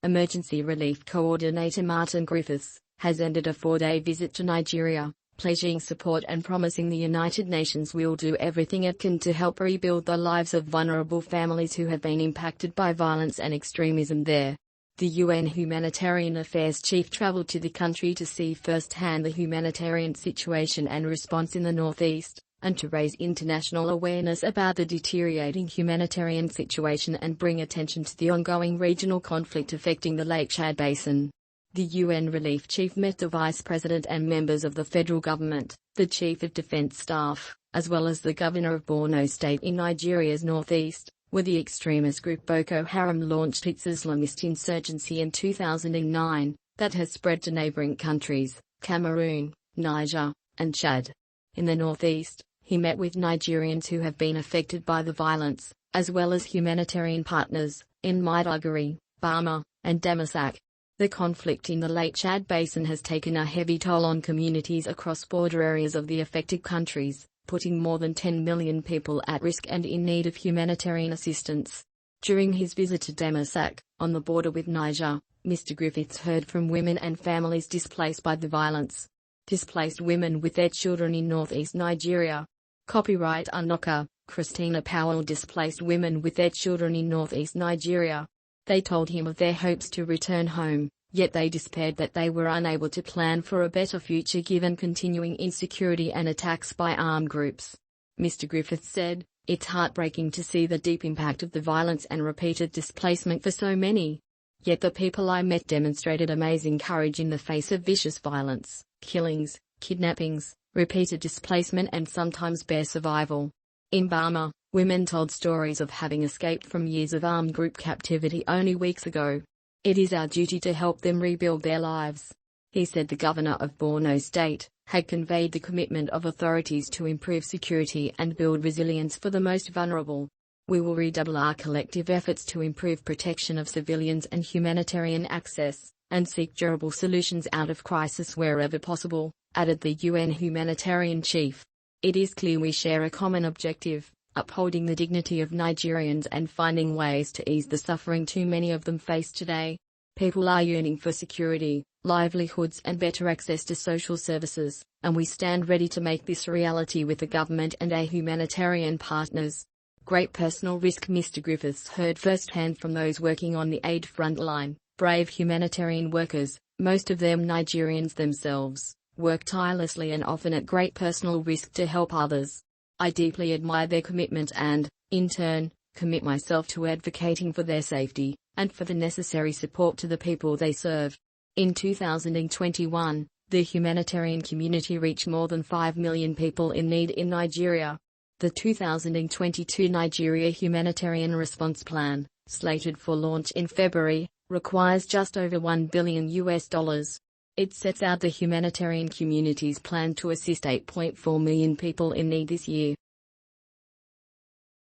Emergency Relief Coordinator Martin Griffiths, has ended a 4-day visit to Nigeria, pledging support and promising the United Nations will do everything it can to help rebuild the lives of vulnerable families who have been impacted by violence and extremism there. The UN Humanitarian Affairs Chief travelled to the country to see firsthand the humanitarian situation and response in the northeast, and to raise international awareness about the deteriorating humanitarian situation and bring attention to the ongoing regional conflict affecting the Lake Chad Basin. The UN Relief Chief met the Vice President and members of the federal government, the Chief of Defense Staff, as well as the Governor of Borno State in Nigeria's northeast, where the extremist group Boko Haram launched its Islamist insurgency in 2009, that has spread to neighboring countries, Cameroon, Niger, and Chad. In the northeast, he met with Nigerians who have been affected by the violence, as well as humanitarian partners, in Maiduguri, Bama, and Damasak. The conflict in the Lake Chad Basin has taken a heavy toll on communities across border areas of the affected countries, putting more than 10 million people at risk and in need of humanitarian assistance. During his visit to Damasak, on the border with Niger, Mr. Griffiths heard from women and families displaced by the violence. Displaced women with their children in northeast Nigeria. Copyright Anoka, Christina Powell. Displaced women with their children in northeast Nigeria. They told him of their hopes to return home, yet they despaired that they were unable to plan for a better future given continuing insecurity and attacks by armed groups. Mr. Griffiths said, "It's heartbreaking to see the deep impact of the violence and repeated displacement for so many. Yet the people I met demonstrated amazing courage in the face of vicious violence, killings, kidnappings, repeated displacement and sometimes bare survival." In Bama, women told stories of having escaped from years of armed group captivity only weeks ago. "It is our duty to help them rebuild their lives." He said the governor of Borno State had conveyed the commitment of authorities to improve security and build resilience for the most vulnerable. "We will redouble our collective efforts to improve protection of civilians and humanitarian access, and seek durable solutions out of crisis wherever possible," added the UN humanitarian chief. "It is clear we share a common objective, upholding the dignity of Nigerians and finding ways to ease the suffering too many of them face today. People are yearning for security, livelihoods and better access to social services, and we stand ready to make this a reality with the government and our humanitarian partners." Great personal risk. Mr. Griffiths heard firsthand from those working on the aid front line, brave humanitarian workers, most of them Nigerians themselves, work tirelessly and often at great personal risk to help others. "I deeply admire their commitment and, in turn, commit myself to advocating for their safety, and for the necessary support to the people they serve." In 2021, the humanitarian community reached more than 5 million people in need in Nigeria. The 2022 Nigeria Humanitarian Response Plan, slated for launch in February, requires just over $1 billion. It sets out the humanitarian community's plan to assist 8.4 million people in need this year.